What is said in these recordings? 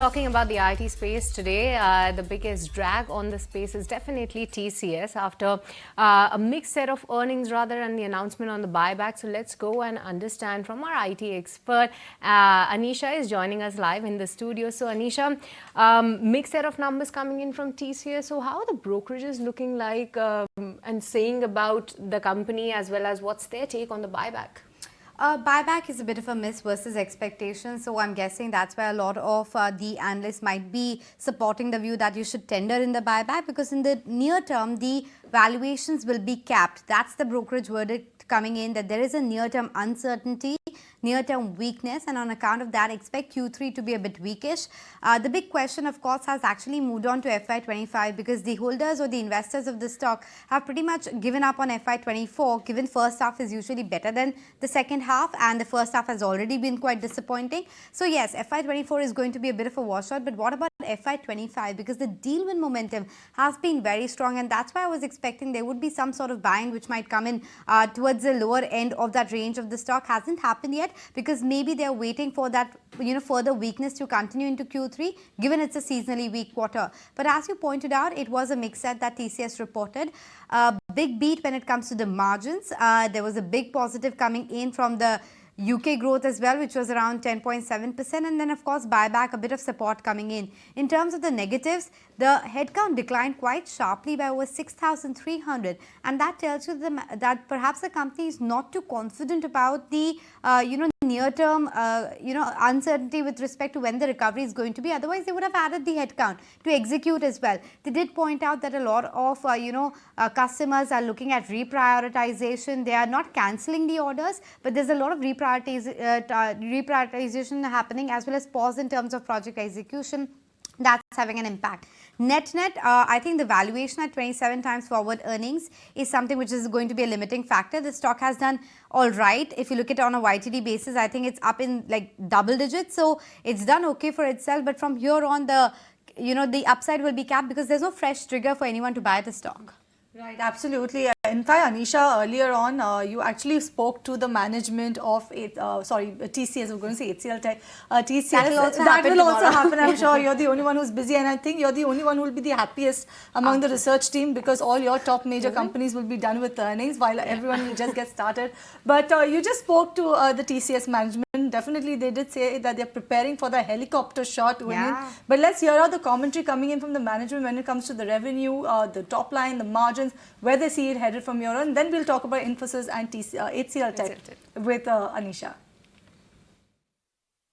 Talking about the IT space today, the biggest drag on the space is definitely TCS after a mixed set of earnings rather and the announcement on the buyback. So let's go and understand from our IT expert. Anisha is joining us live in the studio. So Anisha, mixed set of numbers coming in from TCS. So how are the brokerages looking like and saying about the company as well as what's their take on the buyback? Buyback is a bit of a miss versus expectations, so I'm guessing that's why a lot of the analysts might be supporting the view that you should tender in the buyback, because in the near term the valuations will be capped. That's the brokerage verdict coming in, that there is a near-term uncertainty, near-term weakness, and on account of that expect Q3 to be a bit weakish. The big question of course has actually moved on to FY25 because the holders or the investors of the stock have pretty much given up on FY24, given first half is usually better than the second half and the first half has already been quite disappointing. So yes, FY24 is going to be a bit of a washout, but what about FY25? Because the deal win momentum has been very strong, and that's why I was expecting there would be some sort of buying which might come in towards the lower end of that range of the stock. Hasn't happened yet because maybe they're waiting for that further weakness to continue into Q3, given it's a seasonally weak quarter. But as you pointed out, it was a mixed set that TCS reported. Big beat when it comes to the margins. There was a big positive coming in from the UK growth as well, which was around 10.7%, and then of course buyback, a bit of support coming in. In terms of the negatives, the headcount declined quite sharply by over 6,300, and that tells you that perhaps the company is not too confident about the near-term uncertainty with respect to when the recovery is going to be. Otherwise, they would have added the headcount to execute as well. They did point out that a lot of customers are looking at reprioritization. They are not cancelling the orders, but there's a lot of reprioritization happening, as well as pause in terms of project execution. That's having an impact. Net, I think the valuation at 27 times forward earnings is something which is going to be a limiting factor. The stock has done all right. If you look at it on a YTD basis, I think it's up in like double digits. So it's done okay for itself. But from here on, the upside will be capped because there's no fresh trigger for anyone to buy the stock. Right, absolutely. In fact, Anisha, earlier on, you actually spoke to the management of TCS. I'm going to say HCLTech. TCS. That will also happen. I'm sure you're the only one who's busy, and I think you're the only one who will be the happiest among the research team because all your top major companies will be done with earnings while everyone will just get started. But you just spoke to the TCS management. Definitely, they did say that they're preparing for the helicopter shot winning. But let's hear out the commentary coming in from the management when it comes to the revenue, the top line, the margins, where they see it headed from here on. Then we'll talk about Infosys and HCLTech with Anisha.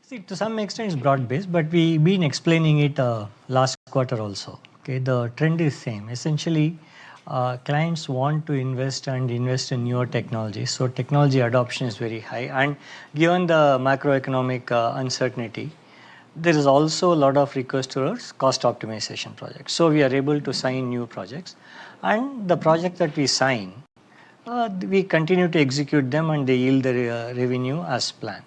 See, to some extent it's broad-based, but we've been explaining it last quarter also. Okay, the trend is same. Essentially, clients want to invest and invest in newer technologies. So technology adoption is very high, and given the macroeconomic uncertainty, there is also a lot of request towards cost optimization projects. So we are able to sign new projects, and the project that we sign, we continue to execute them and they yield the revenue as planned.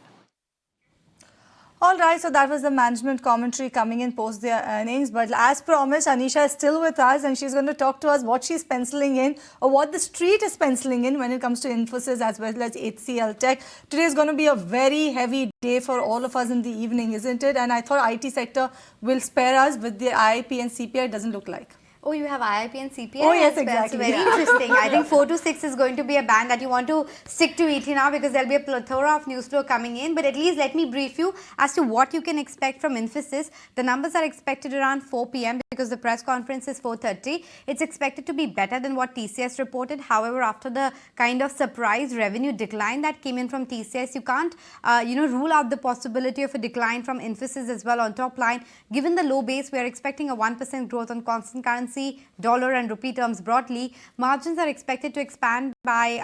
All right, so that was the management commentary coming in post their earnings. But as promised, Anisha is still with us and she's going to talk to us what she's penciling in or what the street is penciling in when it comes to Infosys as well as HCLTech. Today is going to be a very heavy day for all of us in the evening, isn't it? And I thought IT sector will spare us with the IIP and CPI. It doesn't look like. Oh, you have IIP and CPI? Oh, yes, exactly. Very interesting. I think 4 to 6 is going to be a band that you want to stick to ET now because there'll be a plethora of news flow coming in. But at least let me brief you as to what you can expect from Infosys. The numbers are expected around 4 p.m. because the press conference is 4:30. It's expected to be better than what TCS reported. However, after the kind of surprise revenue decline that came in from TCS, you can't, rule out the possibility of a decline from Infosys as well on top line. Given the low base, we are expecting a 1% growth on constant currency, dollar and rupee terms broadly. Margins are expected to expand by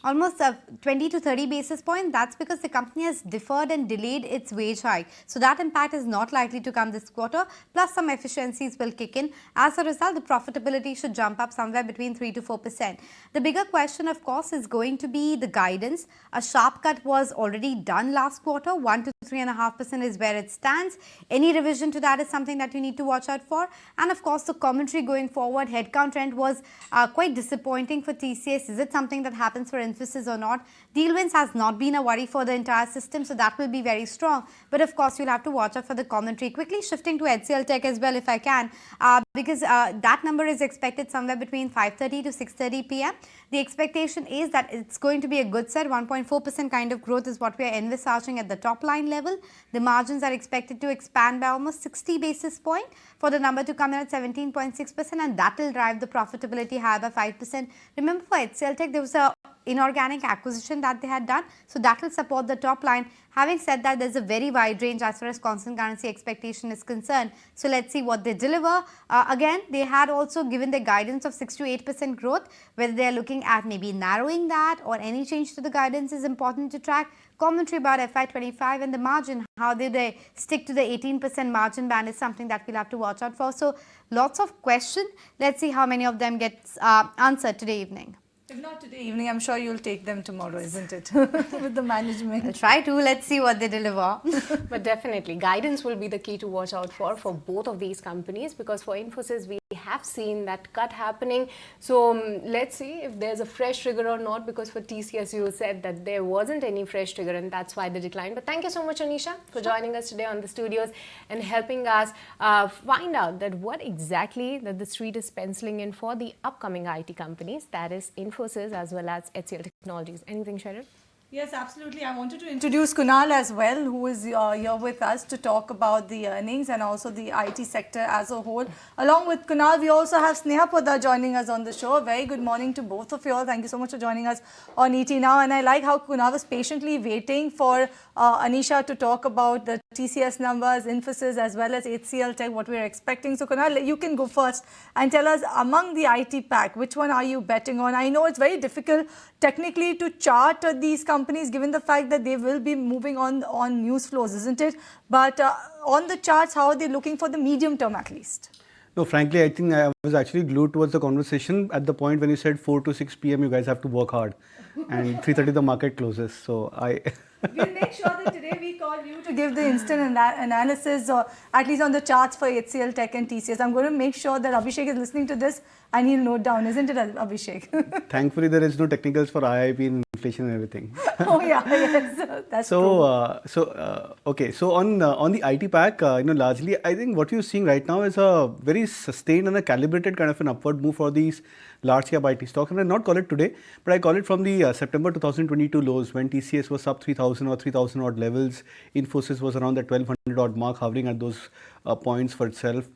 almost 20 to 30 basis points. That's because the company has deferred and delayed its wage hike. So that impact is not likely to come this quarter. Plus some efficiencies will kick in. As a result, the profitability should jump up somewhere between 3 to 4%. The bigger question, of course, is going to be the guidance. A sharp cut was already done last quarter, 1 to 3.5% is where it stands. Any revision to that is something that you need to watch out for. And of course, the commentary going forward, headcount trend was quite disappointing for TCS. Is it something that happens for Infosys or not? Deal wins has not been a worry for the entire system, so that will be very strong. But of course, you'll have to watch out for the commentary. Quickly shifting to HCLTech as well, if I can, because that number is expected somewhere between 5:30 to 6:30 p.m. The expectation is that it's going to be a good set. 1.4% kind of growth is what we are envisaging at the top line level. The margins are expected to expand by almost 60 basis points for the number to come in at 17.6%, and that will drive the profitability higher by 5%. Remember, for HCLTech, there was a inorganic acquisition that they had done, so that will support the top line. Having said that, there's a very wide range as far as constant currency expectation is concerned. So let's see what they deliver. Again, they had also given the guidance of 6 to 8% growth. Whether they are looking at maybe narrowing that or any change to the guidance is important to track. Commentary about FY25 and the margin, how did they stick to the 18% margin band is something that we'll have to watch out for. So lots of questions. Let's see how many of them gets answered today evening. If not today evening, I'm sure you'll take them tomorrow, isn't it? With the management. I'll try to. Let's see what they deliver. But definitely, guidance will be the key to watch out for both of these companies, because for Infosys, we have seen that cut happening. So let's see if there's a fresh trigger or not, because for TCS, you said that there wasn't any fresh trigger and that's why they declined. But thank you so much, Anisha, for joining us today on the studios and helping us find out that what exactly that the street is penciling in for the upcoming IT companies, that is Infosys as well as HCL Technologies. Anything, Sharif? Yes, absolutely. I wanted to introduce Kunal as well, who is here with us to talk about the earnings and also the IT sector as a whole. Along with Kunal, we also have Sneha Poddar joining us on the show. A very good morning to both of you all. Thank you so much for joining us on ET Now. And I like how Kunal was patiently waiting for Anisha to talk about the TCS numbers, Infosys as well as HCLTech, what we're expecting. So Kunal, you can go first and tell us, among the IT pack, which one are you betting on? I know it's very difficult technically to chart these companies given the fact that they will be moving on news flows, isn't it? But on the charts, how are they looking for the medium term at least? No, frankly, I think I was actually glued towards the conversation at the point when you said 4 to 6 p.m. you guys have to work hard, and 3:30 the market closes. So We'll make sure that today we call you to give the instant analysis, or at least on the charts for HCLTech and TCS. I'm going to make sure that Abhishek is listening to this and he'll note down, isn't it, Abhishek? Thankfully, there is no technicals for IIP and inflation and everything. Oh yeah, yes, that's true. Okay. So on the IT pack, largely, I think what you're seeing right now is a very sustained and a calibrated kind of an upward move for these large cap IT stocks. And I not call it today, but I call it from the September 2022 lows when TCS was sub 3,000 or 3,000 odd levels. Infosys was around that 1,200 odd mark, hovering at those points for itself.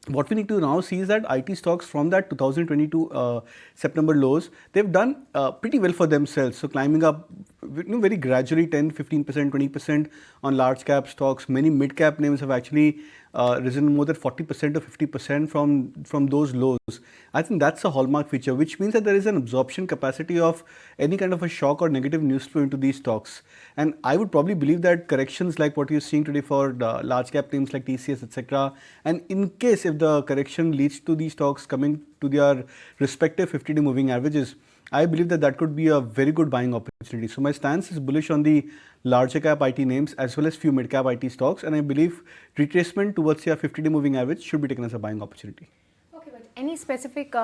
What we need to now see is that IT stocks from that 2022 September lows, they've done pretty well for themselves. So climbing up very gradually 10, 15%, 20% on large cap stocks. Many mid cap names have actually risen more than 40% or 50% from those lows. I think that's a hallmark feature, which means that there is an absorption capacity of any kind of a shock or negative news flow into these stocks. And I would probably believe that corrections like what you're seeing today for large cap names like TCS, etc. And in case if the correction leads to these stocks coming to their respective 50-day moving averages, I believe that that could be a very good buying opportunity. So my stance is bullish on the larger cap IT names as well as few mid cap IT stocks, and I believe retracement towards your 50-day moving average should be taken as a buying opportunity. Okay, but any specific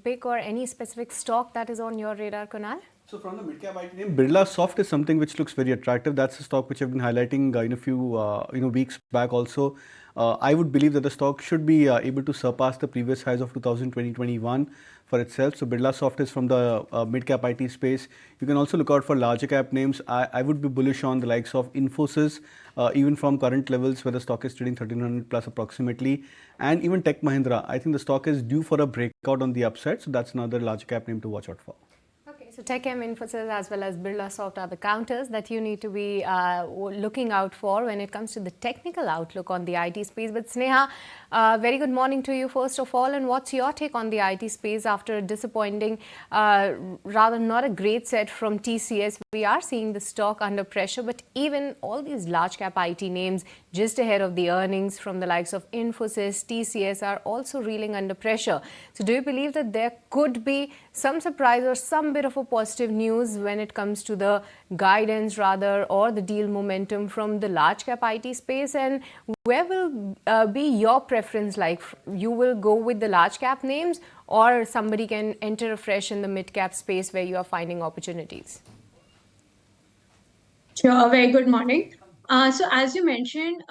pick or any specific stock that is on your radar, Kunal? So from the mid-cap IT name, Birla Soft is something which looks very attractive. That's a stock which I've been highlighting in a few weeks back also. I would believe that the stock should be able to surpass the previous highs of 2020-21 for itself. So Birla Soft is from the mid-cap IT space. You can also look out for larger cap names. I would be bullish on the likes of Infosys, even from current levels where the stock is trading 1300 plus approximately, and even Tech Mahindra. I think the stock is due for a breakout on the upside. So that's another large cap name to watch out for. So Tech M, Infosys as well as Birla Soft are the counters that you need to be looking out for when it comes to the technical outlook on the IT space. But Sneha, very good morning to you first of all, and what's your take on the IT space after a disappointing, rather not a great set from TCS? We are seeing the stock under pressure, but even all these large cap IT names just ahead of the earnings from the likes of Infosys, TCS are also reeling under pressure. So do you believe that there could be some surprise or some bit of a a positive news when it comes to the guidance rather or the deal momentum from the large cap IT space, and where will be your preference? Like, you will go with the large cap names, or somebody can enter afresh in the mid cap space where you are finding opportunities? Sure. Very good morning. So as you mentioned,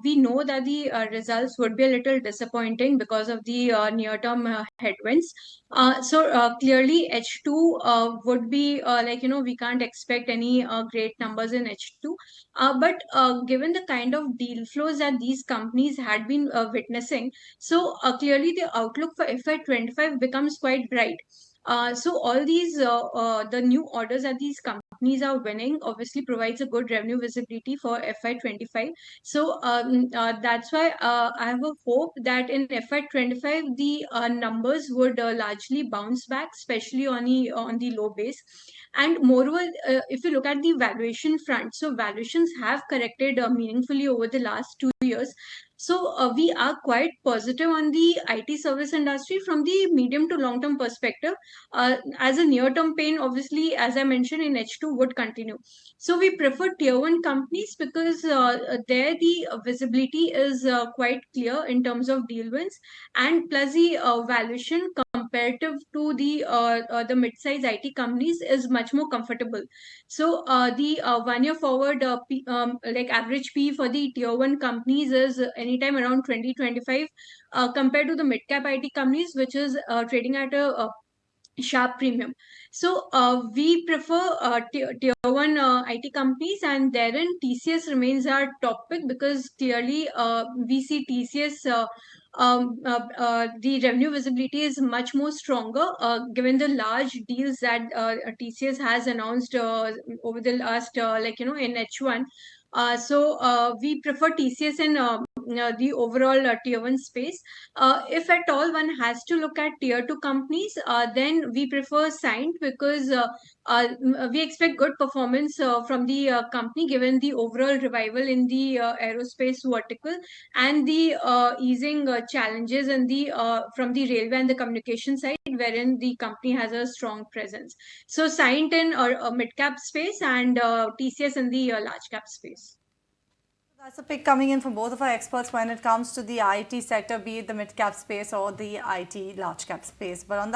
we know that the results would be a little disappointing because of the near-term headwinds. Clearly H2 would be we can't expect any great numbers in H2. But given the kind of deal flows that these companies had been witnessing, clearly the outlook for FY25 becomes quite bright. So all these the new orders that these companies are winning obviously provides a good revenue visibility for FY25. That's why I have a hope that in FY25 the numbers would largely bounce back, especially on the low base. And moreover, if you look at the valuation front, so valuations have corrected meaningfully over the last 2 years. We are quite positive on the IT service industry from the medium to long term perspective. As a near term pain, obviously, as I mentioned, in H2 would continue. So we prefer tier one companies because there the visibility is quite clear in terms of deal wins, and plus the valuation comparative to the mid-size IT companies is much more comfortable. So the 1 year forward like average P for the tier one companies is anytime around 2025 compared to the mid-cap IT companies, which is trading at a sharp premium. So we prefer tier one IT companies, and therein TCS remains our top pick because clearly we see TCS. The revenue visibility is much more stronger given the large deals that TCS has announced over the last in H1. We prefer TCS in the overall tier one space. If at all one has to look at tier two companies, then we prefer Signed because we expect good performance from the company given the overall revival in the aerospace vertical and the easing challenges in the from the railway and the communication side, wherein the company has a strong presence. So Signed in a mid cap space and TCS in the large cap space. That's a pick coming in from both of our experts when it comes to the IT sector, be it the mid-cap space or the IT large-cap space. But on that